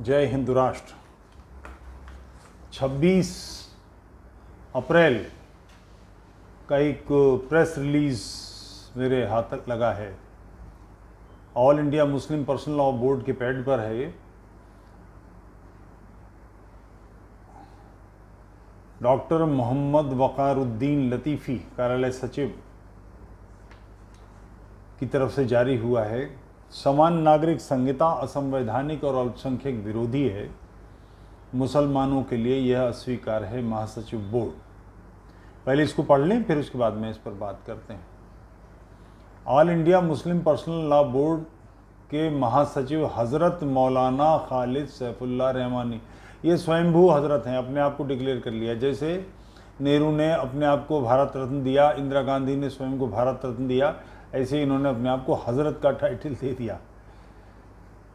जय हिंद राष्ट्र। 26 अप्रैल का एक प्रेस रिलीज मेरे हाथ तक लगा है। All India Muslim personal law board के पैड पर है। डॉक्टर मोहम्मद वक़ारुद्दीन लतीफ़ी कार्यालय सचिव की तरफ से जारी हुआ है। समान नागरिक संहिता असंवैधानिक और अल्पसंख्यक विरोधी है। मुसलमानों के लिए यह अस्वीकार है। महासचिव बोर्ड। पहले इसको पढ़ लें, फिर उसके बाद में इस पर बात करते हैं। All India Muslim personal law board के महासचिव हज़रत मौलाना खालिद सैफुल्लाह रहमानी, ये स्वयंभू हज़रत हैं, अपने आप को डिक्लेयर कर लिया। जैसे नेहरू ने अपने आप को भारत रत्न दिया, इंदिरा गांधी ने स्वयं को भारत रत्न दिया, ऐसे ही इन्होंने अपने आप को हज़रत का टाइटल दे दिया।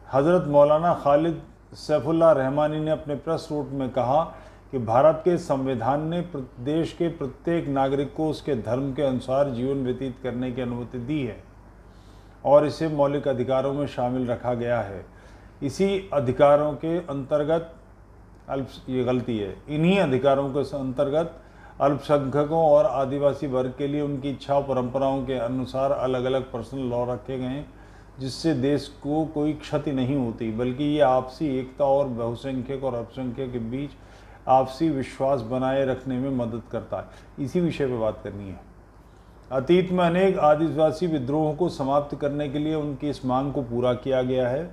हज़रत मौलाना खालिद सैफुल्लाह रहमानी ने अपने प्रेस नोट में कहा कि भारत के संविधान ने देश के प्रत्येक नागरिक को उसके धर्म के अनुसार जीवन व्यतीत करने की अनुमति दी है और इसे मौलिक अधिकारों में शामिल रखा गया है। इसी अधिकारों के अंतर्गत ये गलती है, इन्हीं अधिकारों के अंतर्गत अल्पसंख्यकों और आदिवासी वर्ग के लिए उनकी इच्छा और परंपराओं के अनुसार अलग अलग पर्सनल लॉ रखे गए हैं, जिससे देश को कोई क्षति नहीं होती, बल्कि ये आपसी एकता और बहुसंख्यक और अल्पसंख्यक के बीच आपसी विश्वास बनाए रखने में मदद करता है। इसी विषय पर बात करनी है। अतीत में अनेक आदिवासी विद्रोहों को समाप्त करने के लिए उनकी इस मांग को पूरा किया गया है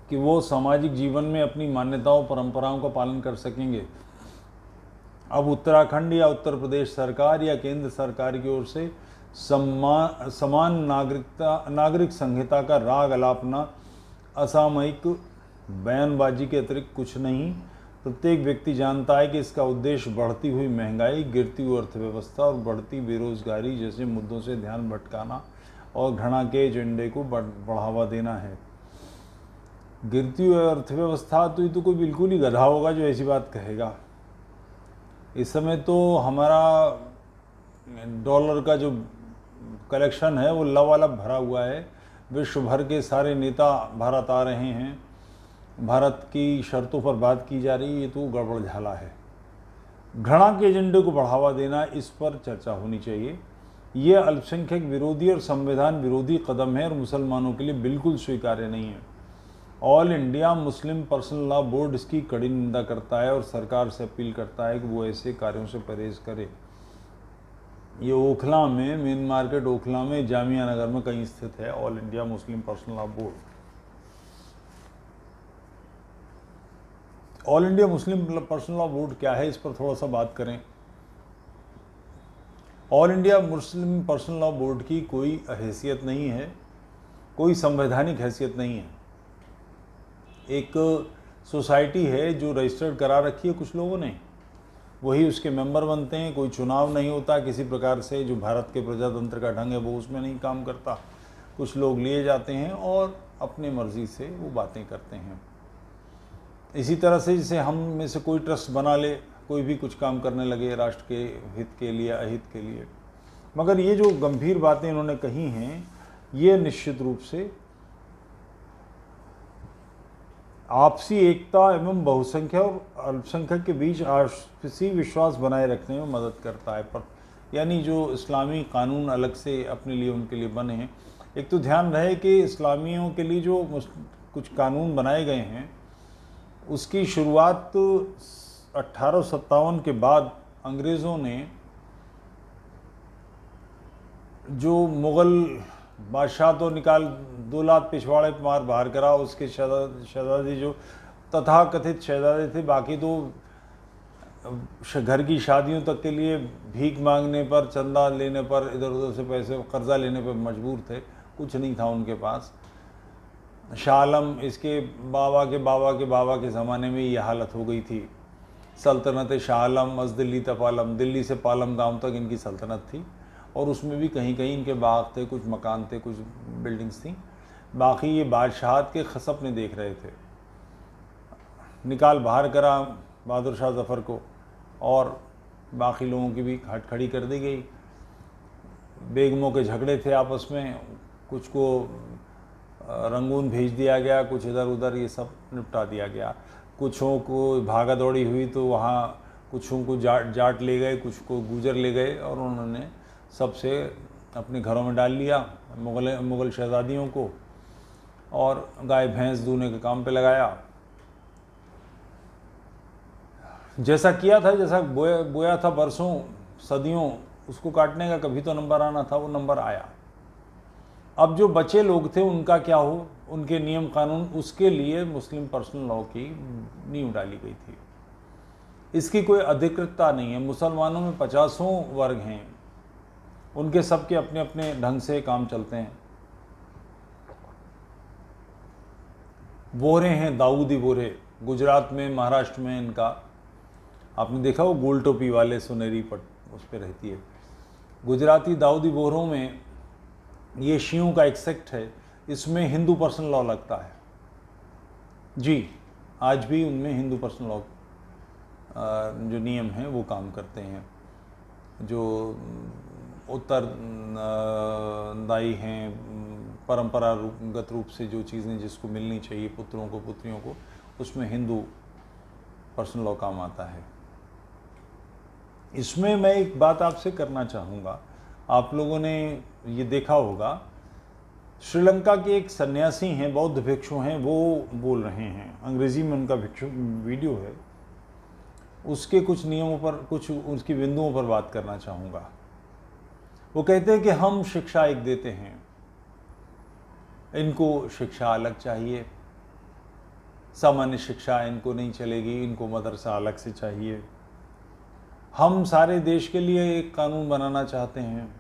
कि वो सामाजिक जीवन में अपनी मान्यताओं परंपराओं का पालन कर सकेंगे। अब उत्तराखंड या उत्तर प्रदेश सरकार या केंद्र सरकार की ओर से समान नागरिक संहिता का राग अलापना असामयिक बयानबाजी के अतिरिक्त कुछ नहीं। प्रत्येक व्यक्ति जानता है कि इसका उद्देश्य बढ़ती हुई महंगाई, गिरती हुई अर्थव्यवस्था और बढ़ती बेरोजगारी जैसे मुद्दों से ध्यान भटकाना और घृणा के एजेंडे को बढ़ावा देना है। गिरती हुई अर्थव्यवस्था, तो ये तो कोई बिल्कुल ही गधा होगा जो ऐसी बात कहेगा। इस समय तो हमारा डॉलर का जो कलेक्शन है वो लबालब भरा हुआ है। विश्व भर के सारे नेता भारत आ रहे हैं, भारत की शर्तों पर बात की जा रही है। ये तो गड़बड़ झाला है। घृणा के एजेंडे को बढ़ावा देना, इस पर चर्चा होनी चाहिए। ये अल्पसंख्यक विरोधी और संविधान विरोधी कदम है और मुसलमानों के लिए बिल्कुल स्वीकार्य नहीं है। All India Muslim personal law board इसकी कड़ी निंदा करता है और सरकार से अपील करता है कि वो ऐसे कार्यों से परहेज करे। ये ओखला में, मेन मार्केट ओखला में, जामिया नगर में कहीं स्थित है all India Muslim personal law board. All India Muslim personal law board क्या है, इस पर थोड़ा सा बात करें। All India Muslim personal law board की कोई हैसियत नहीं है, कोई संवैधानिक हैसियत नहीं है। एक सोसाइटी है जो रजिस्टर्ड करा रखी है कुछ लोगों ने, वही उसके मेंबर बनते हैं। कोई चुनाव नहीं होता किसी प्रकार से, जो भारत के प्रजातंत्र का ढंग है वो उसमें नहीं काम करता। कुछ लोग लिए जाते हैं और अपनी मर्जी से वो बातें करते हैं। इसी तरह से जैसे हम में से कोई ट्रस्ट बना ले, कोई भी कुछ काम करने लगे राष्ट्र के हित के लिए, अहित के लिए। मगर ये जो गंभीर बातें इन्होंने कही हैं, ये निश्चित रूप से आपसी एकता एवं बहुसंख्यक और अल्पसंख्यक के बीच आपसी विश्वास बनाए रखने में मदद करता है। पर यानी जो इस्लामी कानून अलग से अपने लिए उनके लिए बने हैं। एक तो ध्यान रहे कि इस्लामियों के लिए जो कुछ कानून बनाए गए हैं, उसकी शुरुआत 1857 के बाद अंग्रेज़ों ने, जो मुग़ल बादशाह तो निकाल 2 लाख पिछवाड़े मार बाहर करा, उसके शहजादे जो तथाकथित शहजादे थे, बाकी तो घर की शादियों तक के लिए भीख मांगने पर, चंदा लेने पर, इधर उधर से पैसे कर्जा लेने पर मजबूर थे। कुछ नहीं था उनके पास। शाह आलम, इसके बाबा के बाबा के ज़माने में ये हालत हो गई थी। सल्तनत शाह आलम, अज़ दिल्ली तपालम, दिल्ली से पालम गांव तक इनकी सल्तनत थी और उसमें भी कहीं कहीं इनके बाग थे, कुछ मकान थे, कुछ बिल्डिंग्स थी। बाकी ये बादशाहत के खसपने देख रहे थे। निकाल बाहर करा बहादुर शाह ज़फ़र को और बाकी लोगों की भी हट खड़ी कर दी गई। बेगमों के झगड़े थे आपस में, कुछ को रंगून भेज दिया गया, कुछ इधर उधर ये सब निपटा दिया गया। कुछों को भागा दौड़ी हुई तो वहाँ कुछों को जाट ले गए, कुछ को गुजर ले गए और उन्होंने सबसे अपने घरों में डाल लिया, मुग़ल शहज़ादियों को, और गाय भैंस दूने के काम पे लगाया। जैसा किया था, जैसा बोया था बरसों सदियों, उसको काटने का कभी तो नंबर आना था, वो नंबर आया। अब जो बचे लोग थे उनका क्या हो, उनके नियम कानून, उसके लिए मुस्लिम पर्सनल लॉ की नींव डाली गई थी। इसकी कोई अधिकृतता नहीं है। मुसलमानों में 50 वर्ग हैं, उनके सबके अपने अपने ढंग से काम चलते हैं। बोहरे हैं, दाऊदी बोहरे, गुजरात में, महाराष्ट्र में इनका आपने देखा, वो गोल टोपी वाले सुनहरी पट उस पर रहती है। गुजराती दाऊदी बोहरों में ये शियों का एक सेक्ट है, इसमें हिंदू पर्सनल लॉ लगता है जी। आज भी उनमें हिंदू पर्सनल लॉ जो नियम हैं वो काम करते हैं। जो उत्तरदायी हैं, परंपरागत रूप से जो चीज़ें जिसको मिलनी चाहिए पुत्रों को पुत्रियों को, उसमें हिंदू पर्सनल लॉ काम आता है। इसमें मैं एक बात आपसे करना चाहूँगा, आप लोगों ने ये देखा होगा, श्रीलंका के एक सन्यासी हैं, बौद्ध भिक्षु हैं, वो बोल रहे हैं, अंग्रेज़ी में उनका भिक्षु वीडियो है, उसके कुछ नियमों पर, कुछ उसकी बिंदुओं पर बात करना चाहूँगा। वो कहते हैं कि हम शिक्षा एक देते हैं, इनको शिक्षा अलग चाहिए, सामान्य शिक्षा इनको नहीं चलेगी, इनको मदरसा अलग से चाहिए। हम सारे देश के लिए एक कानून बनाना चाहते हैं,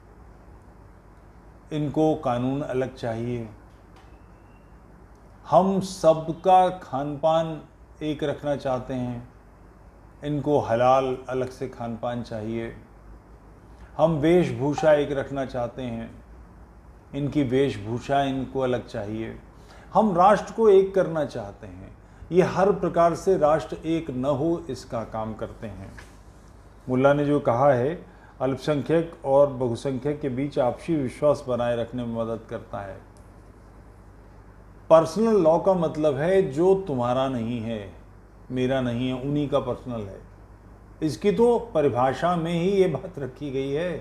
इनको कानून अलग चाहिए। हम सबका खान पान एक रखना चाहते हैं, इनको हलाल अलग से खान पान चाहिए। हम वेशभूषा एक रखना चाहते हैं, इनकी वेशभूषा इनको अलग चाहिए। हम राष्ट्र को एक करना चाहते हैं, ये हर प्रकार से राष्ट्र एक न हो इसका काम करते हैं। मुल्ला ने जो कहा है, अल्पसंख्यक और बहुसंख्यक के बीच आपसी विश्वास बनाए रखने में मदद करता है। पर्सनल लॉ का मतलब है जो तुम्हारा नहीं है, मेरा नहीं है, उन्हीं का पर्सनल है। इसकी तो परिभाषा में ही ये बात रखी गई है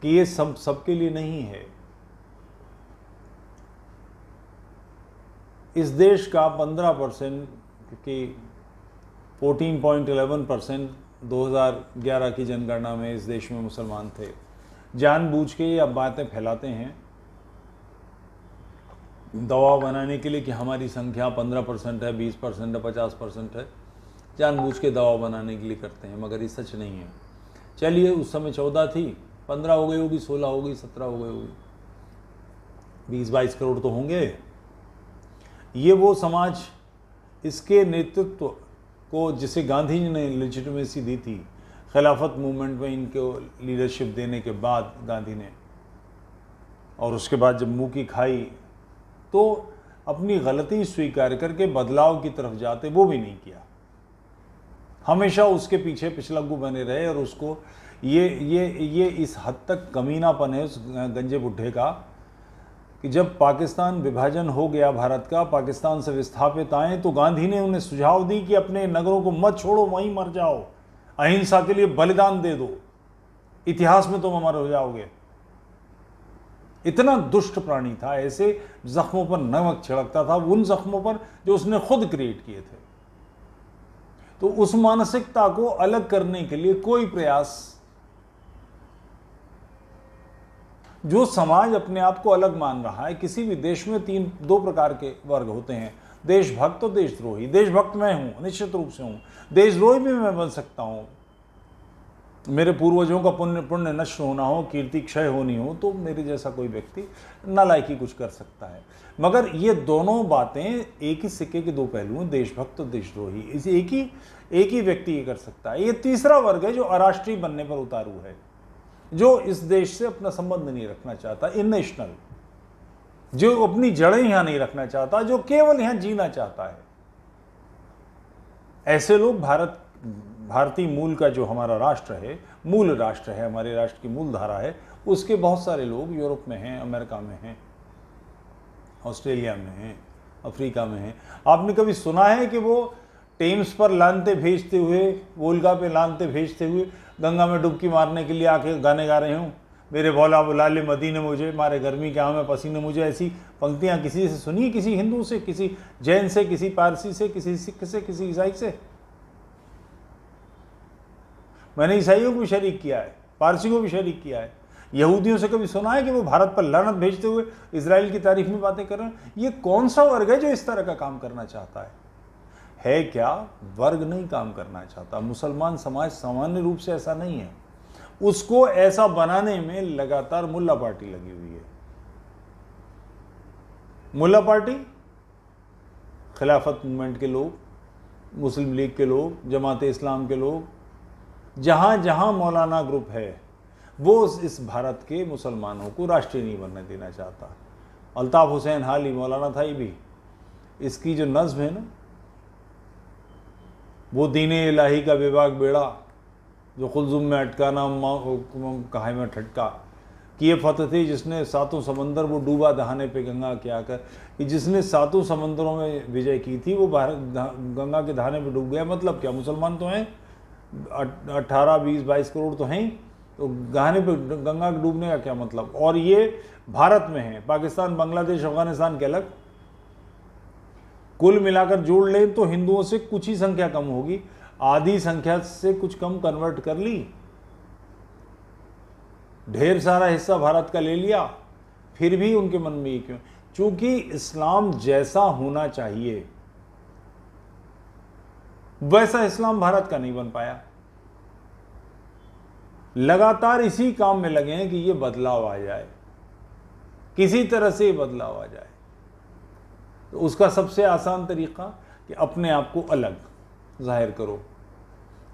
कि ये सबके लिए नहीं है। इस देश का 15% की 14.11% 2011 की जनगणना में इस देश में मुसलमान थे। जानबूझ के ये अब बातें फैलाते हैं दवा बनाने के लिए कि हमारी संख्या 15% है, 20% है, 50% है। जानबूझ के दवा बनाने के लिए करते हैं, मगर ये सच नहीं है। चलिए, उस समय 14 थी, 15 हो गई होगी, 16 हो गई, 17 हो गई होगी, 20-22 करोड़ तो होंगे। ये वो समाज, इसके नेतृत्व को जिसे गांधी जी ने लेजिटिमेसी दी थी खिलाफत मूवमेंट में, इनको लीडरशिप देने के बाद गांधी ने, और उसके बाद जब मुंह की खाई तो अपनी गलती स्वीकार करके बदलाव की तरफ जाते, वो भी नहीं किया। हमेशा उसके पीछे पिछलग्गू बने रहे, और उसको ये इस हद तक कमीनापन है उस गंजे बुढ़े का कि जब पाकिस्तान विभाजन हो गया भारत का, पाकिस्तान से विस्थापित आए, तो गांधी ने उन्हें सुझाव दी कि अपने नगरों को मत छोड़ो, वहीं मर जाओ, अहिंसा के लिए बलिदान दे दो, इतिहास में तुम अमर हो जाओगे। इतना दुष्ट प्राणी था, ऐसे जख्मों पर नमक छिड़कता था, उन जख्मों पर जो उसने खुद क्रिएट किए थे। तो उस मानसिकता को अलग करने के लिए कोई प्रयास, जो समाज अपने आप को अलग मान रहा है, किसी भी देश में दो प्रकार के वर्ग होते हैं, देशभक्त और देशद्रोही। देशभक्त मैं हूं, निश्चित रूप से हूं। देशद्रोही भी मैं बन सकता हूं, मेरे पूर्वजों का पुण्य नष्ट होना हो, कीर्ति क्षय होनी हो, तो मेरे जैसा कोई व्यक्ति नालायकी कुछ कर सकता है। मगर ये दोनों बातें एक ही सिक्के के दो पहलू हैं, देशभक्त और देशद्रोही। इसे एक ही व्यक्ति ये कर सकता है। ये तीसरा वर्ग है जो अराष्ट्रीय बनने पर उतारू है, जो इस देश से अपना संबंध नहीं रखना चाहता, इननेशनल, जो अपनी जड़ें यहां नहीं रखना चाहता, जो केवल यहां जीना चाहता है। ऐसे लोग भारतीय मूल का जो हमारा राष्ट्र है, मूल राष्ट्र है, हमारे राष्ट्र की मूल धारा है, उसके बहुत सारे लोग यूरोप में हैं, अमेरिका में हैं, ऑस्ट्रेलिया में हैं, अफ्रीका में हैं। आपने कभी सुना है कि वो टेम्स पर लानते भेजते हुए, वोल्गा पे लानते भेजते हुए गंगा में डुबकी मारने के लिए आके गाने गा रहे हों, मेरे भोला बुलाले मदीने मुझे, मारे गर्मी के आँव में पसीने मुझे? ऐसी पंक्तियाँ किसी से सुनी? किसी हिंदू से, किसी जैन से, किसी पारसी से, किसी सिख से, किसी ईसाई से? मैंने ईसाइयों को भी शरीक किया है, पारसी को भी शरीक किया है। यहूदियों से कभी सुना है कि वो भारत पर लानत भेजते हुए इजराइल की तारीफ में बातें कर रहे हैं? ये कौन सा वर्ग है जो इस तरह का काम करना चाहता है क्या? वर्ग नहीं काम करना चाहता। मुसलमान समाज सामान्य रूप से ऐसा नहीं है। उसको ऐसा बनाने में लगातार मुल्ला पार्टी लगी हुई है। मुल्ला पार्टी, खिलाफत मूवमेंट के लोग, मुस्लिम लीग के लोग, जमात इस्लाम के लोग, जहां जहां मौलाना ग्रुप है, वो इस भारत के मुसलमानों को राष्ट्रीय नहीं बनने देना चाहता। अल्ताफ हुसैन हाली मौलाना था। ये भी इसकी जो नज़्म है ना, वो दीने इलाही का बेबाक बेड़ा, जो खुलजुम में अटकाना कहा में ठटका, कि ये फतह थी जिसने सातों समंदर वो डूबा दहाने पे गंगा के आकर, कि जिसने सातों समंदरों में विजय की थी वो गंगा के दहाने पे डूब गया। मतलब क्या? मुसलमान तो हैं 18, 20, 22 करोड़ तो हैं, तो गहाने पे गंगा के डूबने का क्या मतलब? और ये भारत में है। पाकिस्तान, बांग्लादेश, अफगानिस्तान के अलग। कुल मिलाकर जोड़ लें तो हिंदुओं से कुछ ही संख्या कम होगी, आधी संख्या से कुछ कम कन्वर्ट कर ली, ढेर सारा हिस्सा भारत का ले लिया, फिर भी उनके मन में ये क्यों? क्योंकि इस्लाम जैसा होना चाहिए वैसा इस्लाम भारत का नहीं बन पाया। लगातार इसी काम में लगे हैं कि ये बदलाव आ जाए, किसी तरह से बदलाव आ जाए। तो उसका सबसे आसान तरीका कि अपने आप को अलग जाहिर करो।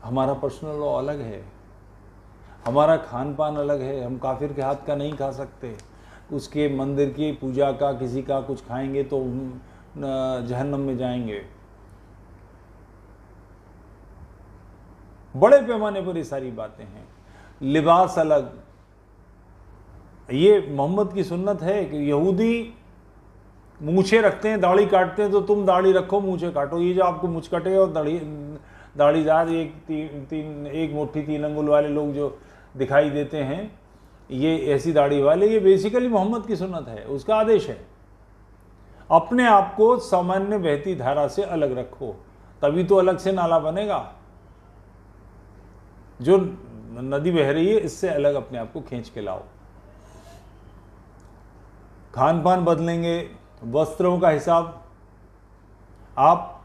हमारा पर्सनल लॉ अलग है, हमारा खान पान अलग है। हम काफिर के हाथ का नहीं खा सकते। उसके मंदिर की पूजा का, किसी का कुछ खाएंगे तो जहन्नम में जाएंगे। बड़े पैमाने पर ये सारी बातें हैं। लिबास अलग। ये मोहम्मद की सुन्नत है कि यहूदी मूछें रखते हैं, दाढ़ी काटते हैं, तो तुम दाढ़ी रखो, मूछें काटो। ये जो आपको मूछ कटे और दाढ़ीदार एक मुट्ठी 3 अंगुल वाले लोग जो दिखाई देते हैं, ये ऐसी दाढ़ी वाले, ये बेसिकली मोहम्मद की सुन्नत है, उसका आदेश है। अपने आप को सामान्य बहती धारा से अलग रखो, तभी तो अलग से नाला बनेगा। जो नदी बह रही है इससे अलग अपने आप को खींच के लाओ। खान पान बदलेंगे, वस्त्रों का हिसाब। आप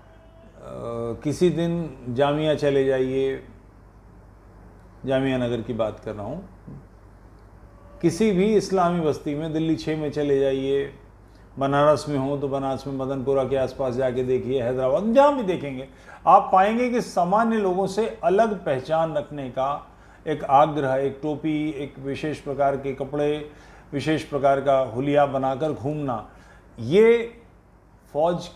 किसी दिन जामिया चले जाइए, जामिया नगर की बात कर रहा हूँ, किसी भी इस्लामी बस्ती में, दिल्ली 6 में चले जाइए, बनारस में हो तो बनारस में मदनपुरा के आसपास जाके देखिए, हैदराबाद में, जहाँ भी देखेंगे आप पाएंगे कि सामान्य लोगों से अलग पहचान रखने का एक आग्रह, एक टोपी, एक विशेष प्रकार के कपड़े, विशेष प्रकार का हुलिया बनाकर घूमना। ये फौज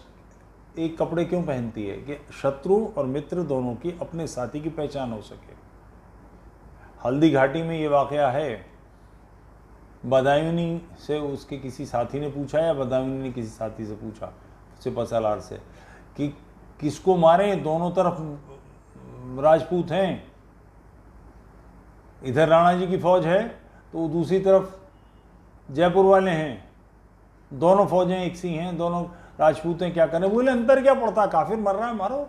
एक कपड़े क्यों पहनती है? कि शत्रु और मित्र दोनों की, अपने साथी की पहचान हो सके। हल्दी घाटी में ये वाकया है। बदायूनी से उसके किसी साथी ने पूछा, या बदायूनी ने किसी साथी से पूछा, सिपहसालार से, कि किसको मारें, दोनों तरफ राजपूत हैं, इधर राणा जी की फौज है तो दूसरी तरफ जयपुर वाले हैं, दोनों फौजें एक सी हैं, दोनों राजपूत हैं, क्या करें? बोले अंतर क्या पड़ता, काफिर मर रहा है, मारो।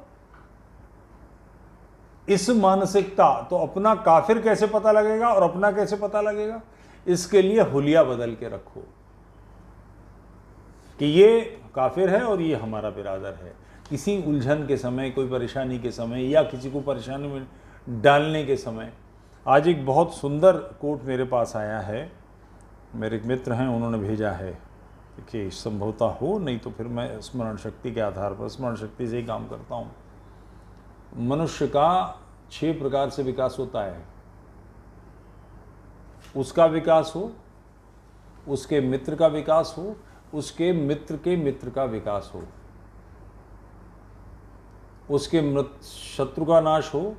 इस मानसिकता, तो अपना काफिर कैसे पता लगेगा और अपना कैसे पता लगेगा? इसके लिए हुलिया बदल के रखो कि ये काफिर है और ये हमारा बिरादर है। किसी उलझन के समय, कोई परेशानी के समय, या किसी को परेशानी में डालने के समय। आज एक बहुत सुंदर कोट मेरे पास आया है, मेरे एक मित्र हैं, उन्होंने भेजा है कि संभवतः हो, नहीं तो फिर मैं स्मरण शक्ति के आधार पर, स्मरण शक्ति से ही काम करता हूँ। मनुष्य का 6 प्रकार से विकास होता है। उसका विकास हो, उसके मित्र का विकास हो, उसके मित्र के मित्र का विकास हो, उसके शत्रु का नाश हो,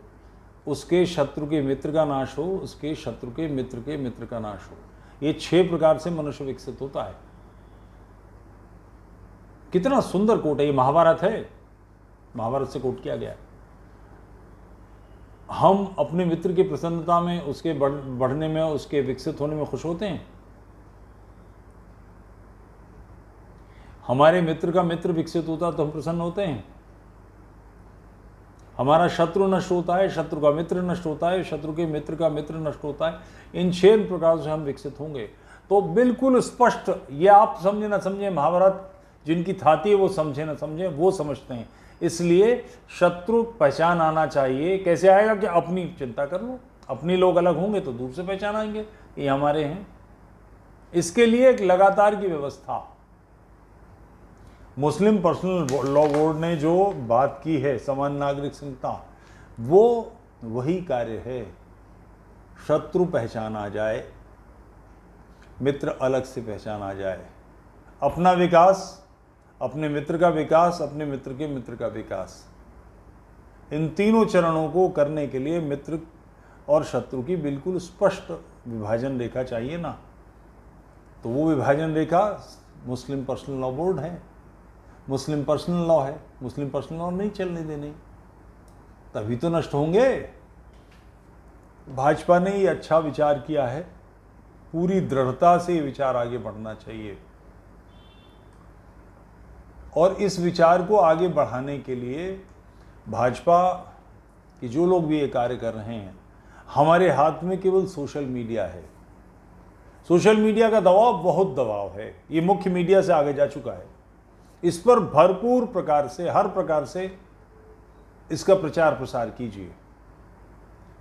उसके शत्रु के मित्र का नाश हो, उसके शत्रु के मित्र का नाश हो। ये 6 प्रकार से मनुष्य विकसित होता है। कितना सुंदर कोट है, ये महाभारत है, महाभारत से कोट किया गया है। हम अपने मित्र की प्रसन्नता में, उसके बढ़ने में, उसके विकसित होने में खुश होते हैं। हमारे मित्र का मित्र विकसित होता है तो हम प्रसन्न होते हैं। हमारा शत्रु नष्ट होता है, शत्रु का मित्र नष्ट होता है, शत्रु के मित्र का मित्र नष्ट होता है। इन 6 प्रकार से हम विकसित होंगे। तो बिल्कुल स्पष्ट, ये आप समझे ना समझे, महाभारत जिनकी थाती है वो समझे ना समझे, वो समझते हैं। इसलिए शत्रु पहचान आना चाहिए। कैसे आएगा कि अपनी चिंता कर लो, अपनी लोग अलग होंगे तो दूर से पहचान आएंगे ये हमारे हैं। इसके लिए एक लगातार की व्यवस्था। मुस्लिम पर्सनल लॉ बोर्ड ने जो बात की है समान नागरिक संहिता, वो वही कार्य है। शत्रु पहचान आ जाए, मित्र अलग से पहचान आ जाए, अपना विकास, अपने मित्र का विकास, अपने मित्र के मित्र का विकास, इन तीनों चरणों को करने के लिए मित्र और शत्रु की बिल्कुल स्पष्ट विभाजन रेखा चाहिए ना। तो वो विभाजन रेखा मुस्लिम पर्सनल लॉ बोर्ड है, मुस्लिम पर्सनल लॉ है। मुस्लिम पर्सनल लॉ नहीं चलने देने, तभी तो नष्ट होंगे। भाजपा ने ये अच्छा विचार किया है, पूरी दृढ़ता से ये विचार आगे बढ़ना चाहिए। और इस विचार को आगे बढ़ाने के लिए भाजपा के जो लोग भी ये कार्य कर रहे हैं, हमारे हाथ में केवल सोशल मीडिया है। सोशल मीडिया का दबाव, बहुत दबाव है, ये मुख्य मीडिया से आगे जा चुका है। इस पर भरपूर प्रकार से, हर प्रकार से इसका प्रचार प्रसार कीजिए।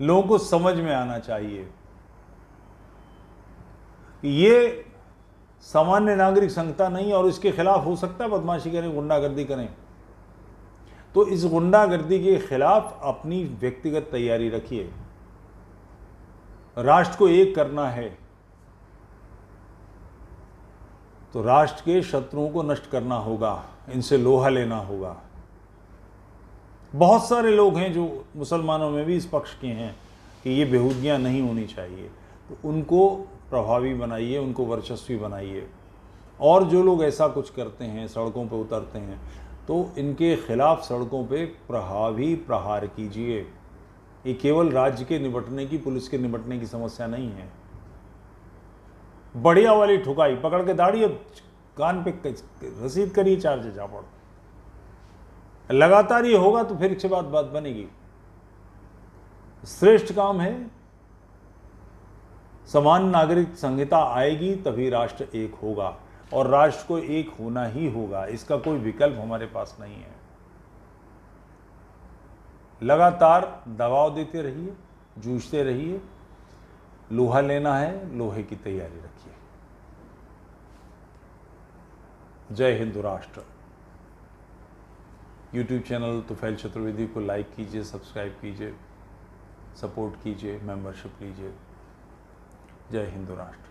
लोगों को समझ में आना चाहिए कि ये सामान्य नागरिक संहिता नहीं, और इसके खिलाफ हो सकता है बदमाशी करें, गुंडागर्दी करें। तो इस गुंडागर्दी के खिलाफ अपनी व्यक्तिगत तैयारी रखिए। राष्ट्र को एक करना है तो राष्ट्र के शत्रुओं को नष्ट करना होगा, इनसे लोहा लेना होगा। बहुत सारे लोग हैं जो मुसलमानों में भी इस पक्ष के हैं कि ये बेहूदियाँ नहीं होनी चाहिए, तो उनको प्रभावी बनाइए, उनको वर्चस्वी बनाइए। और जो लोग ऐसा कुछ करते हैं, सड़कों पर उतरते हैं, तो इनके खिलाफ सड़कों पे प्रभावी प्रहार कीजिए। ये केवल राज्य के निपटने की, पुलिस के निपटने की समस्या नहीं है। बढ़िया वाली ठुकाई, पकड़ के दाढ़ी और कान पे रसीद करिए, चार्ज झापड़। लगातार ये होगा तो फिर इसके बाद बात बनेगी। श्रेष्ठ काम है, समान नागरिक संहिता आएगी तभी राष्ट्र एक होगा, और राष्ट्र को एक होना ही होगा, इसका कोई विकल्प हमारे पास नहीं है। लगातार दबाव देते रहिए, जूझते रहिए। लोहा लेना है, लोहे की तैयारी रखिए। जय हिंद राष्ट्र। यूट्यूब चैनल तुफैल चतुर्वेदी को लाइक कीजिए, सब्सक्राइब कीजिए, सपोर्ट कीजिए, मेंबरशिप लीजिए। जय हिंद राष्ट्र।